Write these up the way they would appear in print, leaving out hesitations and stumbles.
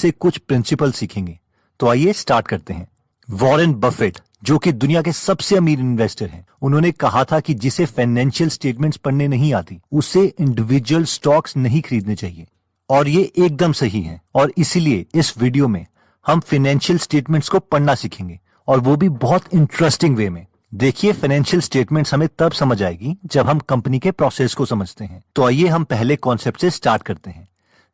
से कुछ प्रिंसिपल सीखेंगे। तो आइए स्टार्ट करते हैं। वॉरेन बफेट, जो कि दुनिया के सबसे अमीर इन्वेस्टर हैं, उन्होंने कहा था कि जिसे फाइनेंशियल स्टेटमेंट्स पढ़ने नहीं आती उसे इंडिविजुअल स्टॉक्स नहीं खरीदने चाहिए। और ये एकदम सही है। और इसीलिए इस वीडियो में हम फाइनेंशियल स्टेटमेंट्स को पढ़ना सीखेंगे, और वो भी बहुत इंटरेस्टिंग वे में। देखिए, फाइनेंशियल स्टेटमेंट्स हमें तब समझ आएगी जब हम कंपनी के प्रोसेस को समझते हैं। तो आइए हम पहले कॉन्सेप्ट से स्टार्ट करते हैं,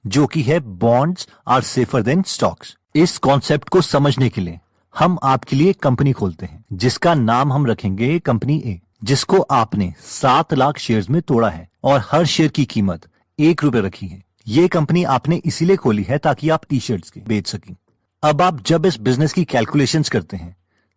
जो कि है bonds are safer than stocks. इस कॉन्सेप्ट को समझने के लिए हम आपके लिए कंपनी खोलते हैं, जिसका नाम हम रखेंगे कंपनी ए, जिसको आपने 7 लाख शेयर्स में तोड़ा है और हर शेयर की कीमत ₹1 रखी है। ये कंपनी आपने इसीलिए खोली है ताकि आप टी शर्ट्स के बेच सकें। अब आप जब इस बिजनेस की कैलकुलेशंस करते हैं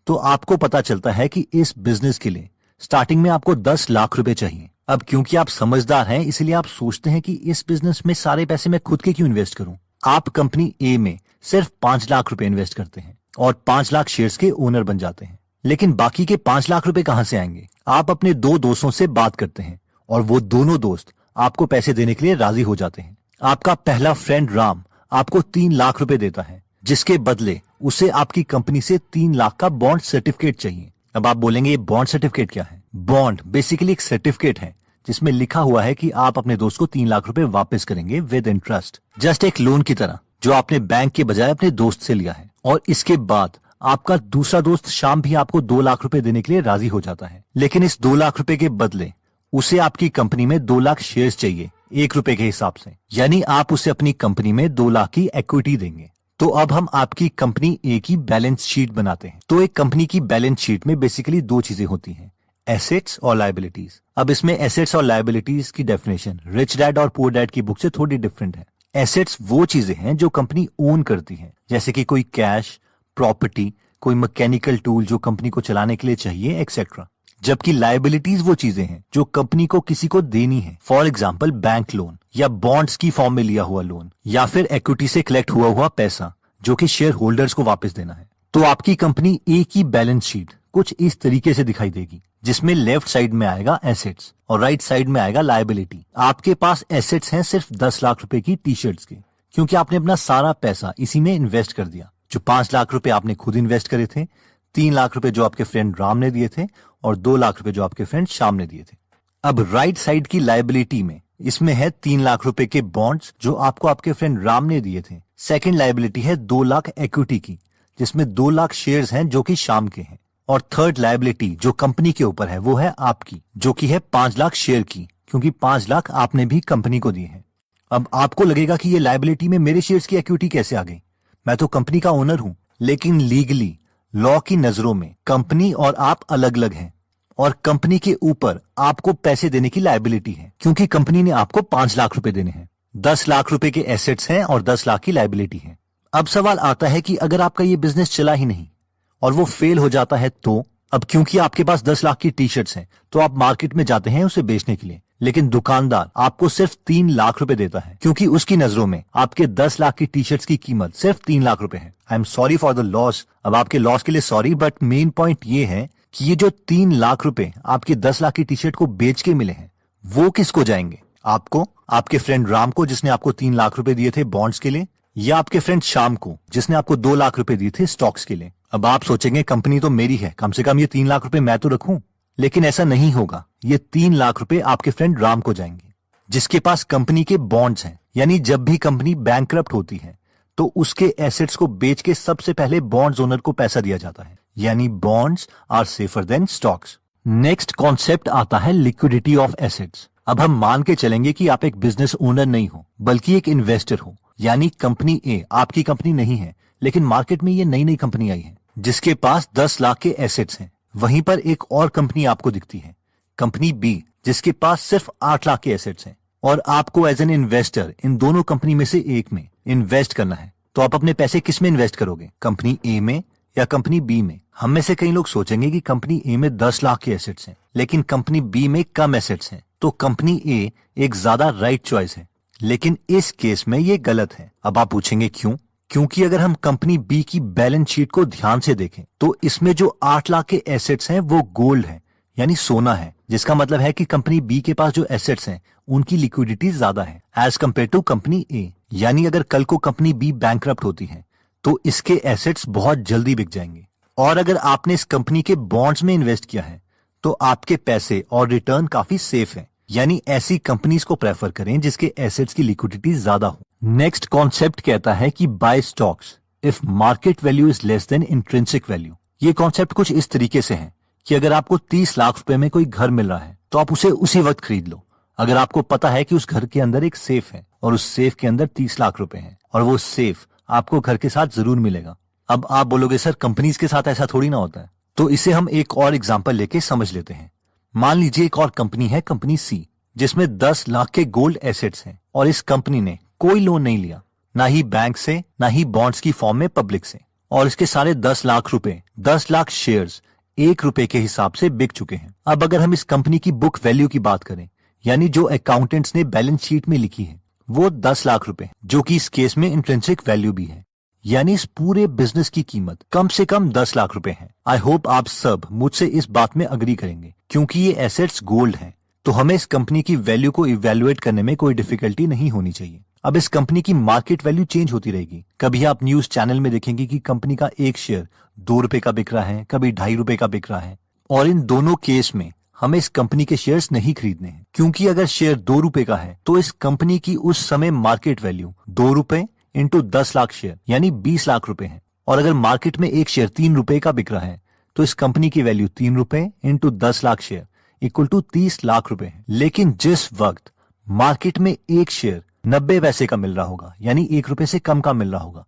तो आपको पता चलता है कि इस बिजनेस के लिए स्टार्टिंग में आपको 10 लाख रुपए चाहिए। अब क्योंकि आप समझदार हैं, इसलिए आप सोचते हैं कि इस बिजनेस में सारे पैसे मैं खुद के क्यों इन्वेस्ट करूं। आप कंपनी ए में सिर्फ 5 लाख रुपए इन्वेस्ट करते हैं और 5 लाख शेयर्स के ओनर बन जाते हैं। लेकिन बाकी के 5 लाख रुपए कहां से आएंगे? आप अपने 2 दोस्तों से बात करते हैं और वो दोनों दोस्त आपको पैसे देने के लिए राजी हो जाते हैं। आपका पहला फ्रेंड राम आपको 3 लाख रुपए देता है, जिसके बदले उसे आपकी कंपनी से 3 लाख का बॉन्ड सर्टिफिकेट चाहिए। अब आप बोलेंगे, ये बॉन्ड सर्टिफिकेट क्या है? बॉन्ड बेसिकली एक सर्टिफिकेट है जिसमें लिखा हुआ है कि आप अपने दोस्त को 3 लाख रुपए वापस करेंगे विद इंटरेस्ट, जस्ट एक लोन की तरह जो आपने बैंक के बजाय अपने दोस्त से लिया है। और इसके बाद आपका दूसरा दोस्त श्याम भी आपको 2 लाख रुपए देने के लिए राजी हो जाता है। लेकिन इस 2 लाख रुपए के बदले उसे आपकी कंपनी में 2 लाख शेयर्स चाहिए ₹1 के हिसाब से, यानी आप उसे अपनी कंपनी में 2 लाख की इक्विटी देंगे। तो अब हम आपकी कंपनी ए की बैलेंस शीट बनाते हैं। तो एक कंपनी की बैलेंस शीट में बेसिकली 2 चीजें होती हैं, एसेट्स और लायबिलिटीज। अब इसमें एसेट्स और लायबिलिटीज की डेफिनेशन रिच डैड और पुअर डैड की बुक से थोड़ी डिफरेंट है। एसेट्स वो चीजें हैं जो कंपनी ओन करती है, जैसे कि कोई कैश, प्रॉपर्टी, कोई मैकेनिकल टूल जो कंपनी को चलाने के लिए चाहिए, एक्सेट्रा। जबकि लायबिलिटीज वो चीजें हैं जो कंपनी को किसी को देनी है, फॉर एग्जाम्पल बैंक लोन या बॉन्ड्स की फॉर्म में लिया हुआ लोन, या फिर इक्विटी से कलेक्ट हुआ पैसा जो कि शेयर होल्डर्स को वापस देना है। तो आपकी कंपनी ए की बैलेंस शीट कुछ इस तरीके से दिखाई देगी, जिसमें लेफ्ट साइड में आएगा एसेट्स और राइट साइड में आएगा लायबिलिटी। आपके पास एसेट्स हैं सिर्फ 10 लाख रुपए की टी शर्ट्स के, क्योंकि आपने अपना सारा पैसा इसी में इन्वेस्ट कर दिया। जो 5 लाख रुपए आपने खुद इन्वेस्ट करे थे, 3 लाख रुपए जो आपके फ्रेंड राम ने दिए थे और 2 लाख रुपए जो आपके फ्रेंड श्याम ने दिए थे। अब राइट साइड की लायबिलिटी में इसमें है 3 लाख रुपए के बॉन्ड्स जो आपको आपके फ्रेंड राम ने दिए थे। सेकंड लायबिलिटी है 2 लाख इक्विटी की, जिसमें 2 लाख शेयर्स हैं जो कि श्याम के हैं। और थर्ड लायबिलिटी जो कंपनी के ऊपर है वो है आपकी, जो कि है 5 लाख शेयर की, क्योंकि 5 लाख आपने भी कंपनी को दिए हैं। अब आपको लगेगा कि ये लायबिलिटी में मेरे शेयर्स की इक्विटी कैसे आ गई? मैं तो कंपनी का ओनर हूं। लेकिन लीगली लॉ की नजरों में कंपनी और आप अलग अलग हैं, और कंपनी के ऊपर आपको पैसे देने की लायबिलिटी है, क्योंकि कंपनी ने आपको 5 लाख रुपए देने हैं। 10 लाख रुपए के एसेट्स हैं और 10 लाख की लायबिलिटी है। अब सवाल आता है कि अगर आपका ये बिजनेस चला ही नहीं और वो फेल हो जाता है तो? अब क्योंकि आपके पास 10 लाख की टी शर्ट्स हैं तो आप मार्केट में जाते हैं उसे बेचने के लिए, लेकिन दुकानदार आपको सिर्फ 3 लाख रुपए देता है, क्योंकि उसकी नजरों में आपके 10 लाख की टी शर्ट्स की कीमत सिर्फ 3 लाख रुपए है। I am sorry for the loss. अब आपके लॉस के लिए सॉरी, बट मेन पॉइंट ये है कि ये जो 3 लाख रुपए आपके 10 लाख की टी शर्ट को बेच के मिले हैं, वो किसको जाएंगे? आपको, आपके फ्रेंड राम को जिसने आपको 3 लाख रुपए दिए थे बॉन्ड्स के लिए, या आपके फ्रेंड श्याम को जिसने आपको 2 लाख रुपए दिए थे स्टॉक्स के लिए। अब आप सोचेंगे कंपनी तो मेरी है, कम से कम ये 3 लाख रुपए मैं तो रखूं। लेकिन ऐसा नहीं होगा। ये 3 लाख रुपए आपके फ्रेंड राम को जाएंगे, जिसके पास कंपनी के बॉन्ड्स हैं। यानी जब भी कंपनी बैंकरप्ट होती है तो उसके एसेट्स को बेच के सबसे पहले बॉन्ड्स ओनर को पैसा दिया जाता है, यानी bonds are safer than stocks. Next concept आता है लिक्विडिटी ऑफ एसेट्स। अब हम मान के चलेंगे कि आप एक बिजनेस ओनर नहीं हो, बल्कि एक इन्वेस्टर हो, यानी कंपनी ए आपकी कंपनी नहीं है, लेकिन मार्केट में ये नई नई कंपनी आई है जिसके पास 10 लाख के एसेट्स हैं। वहीं पर एक और कंपनी आपको दिखती है, कंपनी बी, जिसके पास सिर्फ 8 लाख के एसेट्स हैं, और आपको एज एन इन्वेस्टर इन दोनों कंपनी में से एक में इन्वेस्ट करना है। तो आप अपने पैसे किस में इन्वेस्ट करोगे, कंपनी ए में या कंपनी बी में? हम में से कई लोग सोचेंगे कि कंपनी ए में 10 लाख के एसेट्स हैं, लेकिन कंपनी बी में कम एसेट्स हैं, तो कंपनी ए एक ज्यादा राइट चॉइस है। लेकिन इस केस में ये गलत है। अब आप पूछेंगे क्यों? क्योंकि अगर हम कंपनी बी की बैलेंस शीट को ध्यान से देखें तो इसमें जो 8 लाख के एसेट्स हैं वो गोल्ड है, यानी सोना है, जिसका मतलब है कि कंपनी बी के पास जो एसेट्स हैं उनकी लिक्विडिटी ज्यादा है एज कम्पेयर टू कंपनी ए। यानी अगर कल को कंपनी बी बैंकरप्ट होती है तो इसके एसेट्स बहुत जल्दी बिक जाएंगे। और अगर आपने इस कंपनी के बॉन्ड्स में इन्वेस्ट किया है तो आपके पैसे और रिटर्न काफी सेफ है। यानी ऐसी कंपनीज को प्रेफर करें जिसके एसेट्स की लिक्विडिटी ज्यादा हो। नेक्स्ट कॉन्सेप्ट कहता है कि buy stocks if market value is less than intrinsic value. ये कॉन्सेप्ट कुछ इस तरीके से है कि अगर आपको 30 लाख रुपए में कोई घर मिल रहा है तो आप उसे उसी वक्त खरीद लो, अगर आपको पता है कि उस घर के अंदर एक सेफ है और उस सेफ के अंदर 30 लाख रुपए हैं और वो सेफ आपको घर के साथ जरूर मिलेगा। अब आप बोलोगे सर कंपनीज के साथ ऐसा थोड़ी ना होता है, तो इसे हम एक और एग्जांपल लेके समझ लेते हैं। मान लीजिए एक और कंपनी है, कंपनी सी, जिसमें 10 लाख के गोल्ड एसेट्स हैं और इस कंपनी ने कोई लोन नहीं लिया, ना ही बैंक से ना ही बॉन्ड्स की फॉर्म में पब्लिक से, और इसके सारे 10 लाख रुपए 10 लाख शेयर्स 1 रुपए के हिसाब से बिक चुके हैं। अब अगर हम इस कंपनी की बुक वैल्यू की बात करें, यानी जो अकाउंटेंट्स ने बैलेंस शीट में लिखी है, वो 10 लाख रुपए, जो कि इस केस में इंट्रिंसिक वैल्यू भी है, यानी इस पूरे बिजनेस की कीमत कम से कम 10 लाख रुपए है। आई होप आप सब मुझसे इस बात में अग्री करेंगे, क्योंकि ये एसेट्स गोल्ड हैं, तो हमें इस कंपनी की वैल्यू को इवैल्यूएट करने में कोई डिफिकल्टी नहीं होनी चाहिए। अब इस कंपनी की मार्केट वैल्यू चेंज होती रहेगी। कभी आप न्यूज चैनल में देखेंगे कि कंपनी का एक शेयर 2 रुपए का बिक रहा है, कभी 2.5 रुपए का बिक रहा है, और इन दोनों केस में हमें इस कंपनी के शेयर्स नहीं खरीदने हैं, क्योंकि अगर शेयर 2 रुपए का है तो इस कंपनी की उस समय मार्केट वैल्यू 2 रुपए इंटू 10 लाख शेयर यानी 20 लाख रुपए है। और अगर मार्केट में एक शेयर 3 रुपए का बिक रहा है तो इस कंपनी की वैल्यू 3 रुपए into 10 lakh share equal to 30 lakh रुपए है। लेकिन जिस वक्त मार्केट में एक शेयर 90 पैसे का मिल रहा होगा, यानी 1 रुपए से कम का मिल रहा होगा,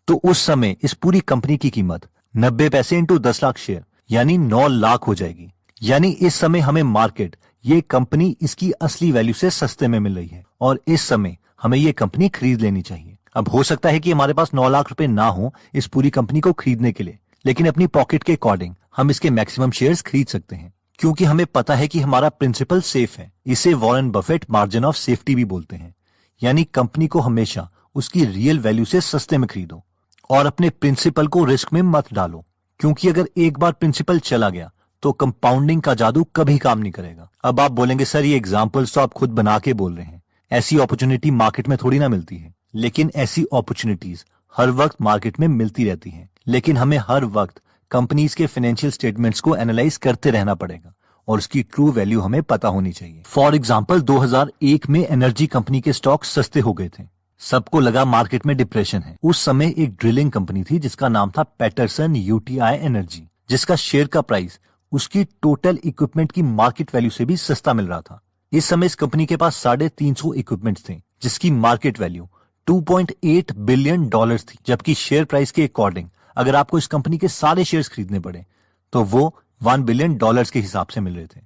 तो उस समय इस पूरी कंपनी की कीमत 90 पैसे इंटू 10 लाख शेयर यानी 9 लाख हो जाएगी। यानी इस समय हमें मार्केट ये कंपनी इसकी असली वैल्यू से सस्ते में मिल रही है और इस समय हमें ये कंपनी खरीद लेनी चाहिए। अब हो सकता है कि हमारे पास 9 लाख रुपए ना हो इस पूरी कंपनी को खरीदने के लिए, लेकिन अपनी पॉकेट के अकॉर्डिंग हम इसके मैक्सिमम शेयर्स खरीद सकते हैं, क्योंकि हमें पता है कि हमारा प्रिंसिपल सेफ है। इसे Warren Buffett margin of safety भी बोलते हैं, यानी कंपनी को हमेशा उसकी रियल वैल्यू से सस्ते में खरीदो और अपने प्रिंसिपल को रिस्क में मत डालो, क्योंकि अगर एक बार प्रिंसिपल चला गया तो कंपाउंडिंग का जादू कभी काम नहीं करेगा। अब आप बोलेंगे सर ये एग्जांपल्स तो आप खुद बना के बोल रहे हैं, ऐसी अपॉर्चुनिटी मार्केट में थोड़ी ना मिलती है। लेकिन ऐसी अपॉर्चुनिटीज हर वक्त मार्केट में मिलती रहती हैं, लेकिन हमें हर वक्त कंपनीज के फाइनेंशियल स्टेटमेंट्स को एनालाइज करते रहना पड़ेगा और उसकी ट्रू वैल्यू हमें पता होनी चाहिए। फॉर एग्जाम्पल 2001 में एनर्जी कंपनी के स्टॉक सस्ते हो गए थे, सबको लगा मार्केट में डिप्रेशन है। उस समय एक ड्रिलिंग कंपनी थी जिसका नाम था पैटरसन यूटीआई एनर्जी, जिसका शेयर का प्राइस उसकी टोटल इक्विपमेंट की मार्केट वैल्यू से भी सस्ता मिल रहा था। इस समय इस कंपनी के पास 350 इक्विपमेंट्स थे जिसकी मार्केट वैल्यू $2.8 बिलियन थी, जबकि शेयर प्राइस के अकॉर्डिंग अगर आपको इस कंपनी के सारे शेयर्स खरीदने पड़े तो वो $1 बिलियन के हिसाब से मिल रहे थे,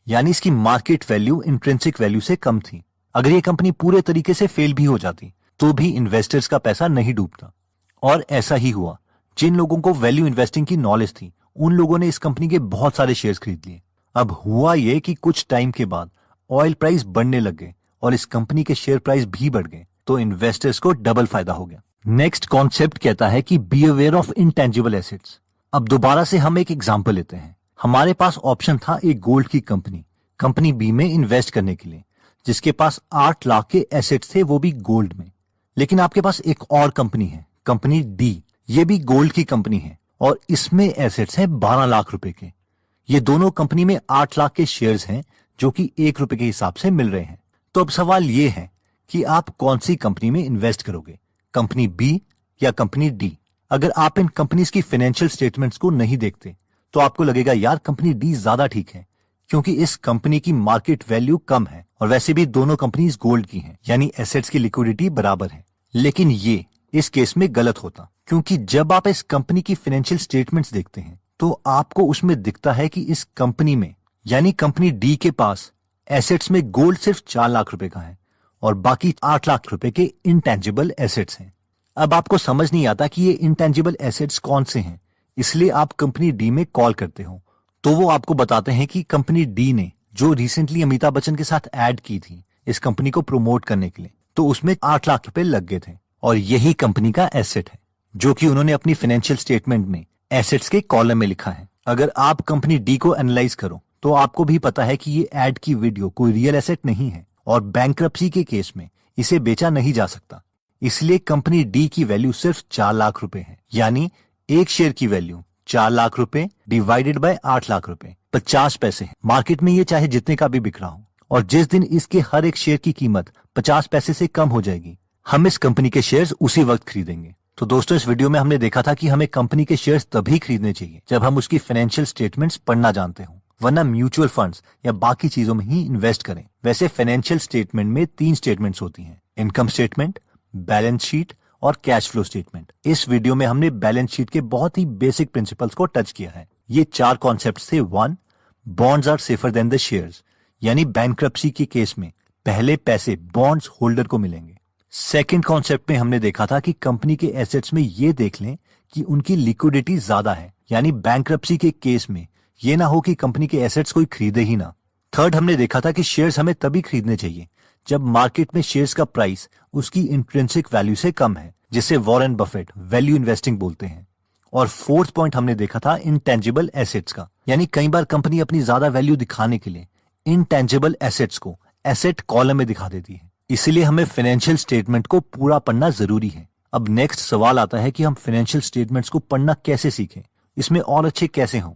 यानी इसकी मार्केट वैल्यू इंट्रिंसिक वैल्यू से कम थी। अगर ये कंपनी पूरे तरीके से फेल भी हो जाती तो भी इन्वेस्टर्स का पैसा नहीं डूबता, और ऐसा ही हुआ। जिन लोगों को वैल्यू इन्वेस्टिंग की नॉलेज थी उन लोगों ने इस कंपनी के बहुत सारे शेयर्स खरीद लिए। अब हुआ ये कि कुछ टाइम के बाद ऑयल प्राइस बढ़ने लग गए और इस कंपनी के शेयर प्राइस भी बढ़ गए, तो इन्वेस्टर्स को डबल फायदा हो गया। नेक्स्ट कॉन्सेप्ट कहता है कि be aware of intangible assets. अब दोबारा से हम एक एग्जांपल लेते हैं। हमारे पास ऑप्शन था एक गोल्ड की कंपनी बी में इन्वेस्ट करने के लिए, जिसके पास 8 लाख के एसेट्स थे, वो भी गोल्ड में। लेकिन आपके पास एक और कंपनी है, कंपनी डी, ये भी गोल्ड की कंपनी है और इसमें एसेट्स हैं 12 लाख रुपए के। ये दोनों कंपनी में 8 लाख के शेयर्स हैं जो कि 1 रुपए के हिसाब से मिल रहे हैं। तो अब सवाल ये है कि आप कौन सी कंपनी में इन्वेस्ट करोगे, कंपनी बी या कंपनी डी। अगर आप इन कंपनीज की फाइनेंशियल स्टेटमेंट्स को नहीं देखते तो आपको लगेगा यार कंपनी डी ज्यादा ठीक है, क्योंकि इस कंपनी की मार्केट वैल्यू कम है और वैसे भी दोनों कंपनीज गोल्ड की हैं, यानी एसेट्स की लिक्विडिटी बराबर है। लेकिन ये इस केस में गलत होता, क्योंकि जब आप इस कंपनी की फाइनेंशियल स्टेटमेंट्स देखते हैं तो आपको उसमें दिखता है कि इस कंपनी में यानी कंपनी डी के पास एसेट्स में गोल्ड सिर्फ 4 लाख रुपए का है और बाकी 8 लाख रुपए के इंटेंजिबल एसेट्स हैं। अब आपको समझ नहीं आता कि ये इंटेंजिबल एसेट्स कौन से हैं, इसलिए आप कंपनी डी में कॉल करते हो तो वो आपको बताते हैं कि कंपनी डी ने जो रिसेंटली अमिताभ बच्चन के साथ ऐड की थी इस कंपनी को प्रमोट करने के लिए, तो उसमें 8 लाख रुपए लग गए थे और यही कंपनी का एसेट है जो कि उन्होंने अपनी फाइनेंशियल स्टेटमेंट में एसेट्स के कॉलम में लिखा है। अगर आप कंपनी डी को एनालाइज करो तो आपको भी पता है कि ये ऐड की वीडियो कोई रियल एसेट नहीं है और बैंकरप्सी के केस में इसे बेचा नहीं जा सकता। इसलिए कंपनी डी की वैल्यू सिर्फ 4 लाख रुपए है, यानी एक शेयर की वैल्यू 4 लाख रुपए डिवाइडेड बाय 8 लाख रुपए 50 पैसे है। मार्केट में ये चाहे जितने का भी बिक रहा हो, और जिस दिन इसके हर एक शेयर की कीमत 50 पैसे से कम हो जाएगी, हम इस कंपनी के शेयर्स उसी वक्त खरीदेंगे। तो दोस्तों, इस वीडियो में हमने देखा था कि हमें कंपनी के शेयर्स तभी खरीदने चाहिए जब हम उसकी फाइनेंशियल स्टेटमेंट्स पढ़ना जानते हो, वरना म्यूचुअल फंड्स या बाकी चीजों में ही इन्वेस्ट करें। वैसे फाइनेंशियल स्टेटमेंट में 3 स्टेटमेंट्स होती हैं, इनकम स्टेटमेंट, बैलेंस शीट और कैश फ्लो स्टेटमेंट। इस वीडियो में हमने बैलेंस शीट के बहुत ही बेसिक प्रिंसिपल्स को टच किया है। ये 4 कॉन्सेप्ट्स थे। 1, bonds are safer than the shares, यानी बैंक्रप्सी के केस में पहले पैसे बॉन्ड्स होल्डर को मिलेंगे। सेकंड कॉन्सेप्ट में हमने देखा था कि कंपनी के एसेट्स में ये देख लें कि उनकी लिक्विडिटी ज्यादा है, यानी बैंक्रप्सी के केस में ये ना हो कि कंपनी के एसेट्स कोई खरीदे ही ना। थर्ड, हमने देखा था कि शेयर्स हमें तभी खरीदने चाहिए जब मार्केट में शेयर्स का प्राइस उसकी इंट्रिंसिक वैल्यू से कम है, जिसे वॉरेन बफेट वैल्यू इन्वेस्टिंग बोलते हैं। और फोर्थ पॉइंट हमने देखा था इनटेंजिबल एसेट्स का, यानी कई बार कंपनी अपनी ज्यादा वैल्यू दिखाने के लिए इनटेंजिबल एसेट्स को एसेट कॉलम में दिखा देती है। इसीलिए हमें फाइनेंशियल स्टेटमेंट को पूरा पढ़ना जरूरी है। अब नेक्स्ट सवाल आता है कि हम फाइनेंशियल स्टेटमेंट्स को पढ़ना कैसे सीखें, इसमें और अच्छे कैसे हों।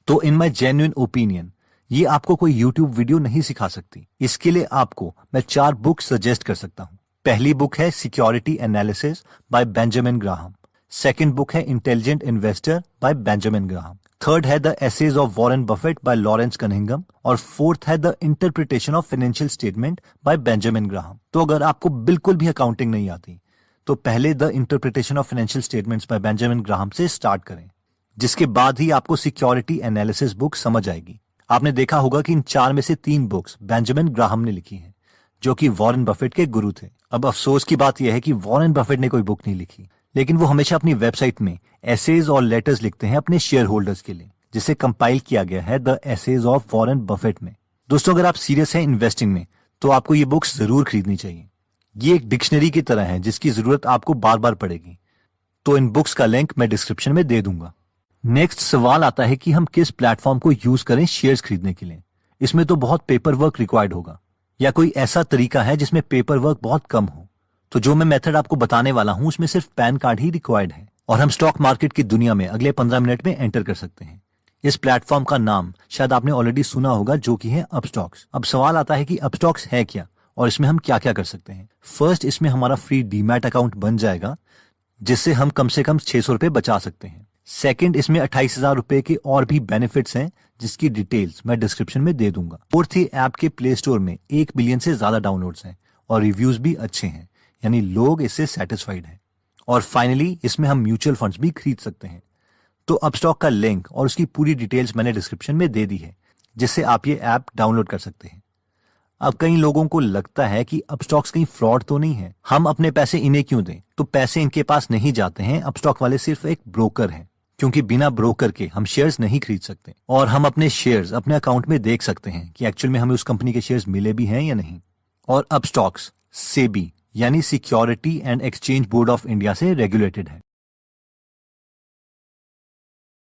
तो इन माय जेन्युइन ओपिनियन, ये आपको कोई यूट्यूब वीडियो नहीं सिखा सकती। इसके लिए आपको मैं 4 बुक सजेस्ट कर सकता हूँ। पहली बुक है security analysis by Benjamin Graham. Second book है intelligent investor by Benjamin Graham. Third है the essays of Warren Buffett by Lawrence Cunningham. और फोर्थ है the interpretation of financial statement by Benjamin Graham. तो अगर आपको बिल्कुल भी अकाउंटिंग नहीं आती, तो पहले the interpretation of financial statements bye Benjamin Graham से स्टार्ट करें, जिसके बाद ही आपको सिक्योरिटी एनालिसिस बुक समझ आएगी। आपने देखा होगा कि इन 4 में से 3 बुक्स बेंजामिन ग्राहम ने लिखी हैं, जो कि वॉरेन बफेट के गुरु थे। अब अफसोस की बात यह है कि वॉरेन बफेट ने कोई बुक नहीं लिखी, लेकिन वो हमेशा अपनी वेबसाइट में एसेज और लेटर्स लिखते हैं अपने शेयर होल्डर्स के लिए, जिसे कंपाइल किया गया है the essays of Warren Buffett में। दोस्तों, अगर आप सीरियस हैं इन्वेस्टिंग में, तो आपको ये बुक्स जरूर खरीदनी चाहिए। ये एक डिक्शनरी की तरह है जिसकी जरूरत आपको बार बार पड़ेगी। तो इन बुक्स का लिंक मैं डिस्क्रिप्शन में दे दूंगा। नेक्स्ट सवाल आता है कि हम किस प्लेटफॉर्म को यूज करें शेयर्स खरीदने के लिए। इसमें तो बहुत पेपर वर्क रिक्वायर्ड होगा, या कोई ऐसा तरीका है जिसमें पेपर वर्क बहुत कम हो। तो जो मैं मेथड आपको बताने वाला हूं, उसमें सिर्फ पैन कार्ड ही रिक्वायर्ड है, और हम स्टॉक मार्केट की दुनिया में अगले 15 मिनट में एंटर कर सकते हैं। इस प्लेटफॉर्म का नाम शायद आपने ऑलरेडी सुना होगा, जो कि है अपस्टॉक्स। अब सवाल आता है कि अपस्टॉक्स है क्या और इसमें हम क्या क्या कर सकते हैं। फर्स्ट, इसमें हमारा फ्री डीमैट अकाउंट बन जाएगा, जिससे हम कम से कम 600 रुपए बचा सकते हैं। सेकंड, इसमें 28,000 रुपए के और भी बेनिफिट्स हैं, जिसकी डिटेल्स मैं डिस्क्रिप्शन में दे दूंगा। फोर्थ, ही ऐप के प्ले स्टोर में 1 बिलियन से ज्यादा डाउनलोड्स हैं और रिव्यूज भी अच्छे हैं, यानी लोग इससे सेटिस्फाइड हैं। और फाइनली, इसमें हम म्यूचुअल फंड्स भी खरीद सकते हैं। तो अपस्टॉक का लिंक और उसकी पूरी डिटेल्स मैंने डिस्क्रिप्शन में दे दी है, जिससे आप ये ऐप डाउनलोड कर सकते हैं। अब कई लोगों को लगता है कि अपस्टॉक्स कहीं फ्रॉड तो नहीं है, हम अपने पैसे इन्हें क्यों दें। तो पैसे इनके पास नहीं जाते हैं, अपस्टॉक वाले सिर्फ एक ब्रोकर हैं, क्योंकि बिना ब्रोकर के हम शेयर्स नहीं खरीद सकते, और हम अपने शेयर्स अपने अकाउंट में देख सकते हैं कि एक्चुअल में हमें उस कंपनी के शेयर्स मिले भी हैं या नहीं। और अपस्टॉक्स सेबी यानी security and exchange board of India से रेगुलेटेड है।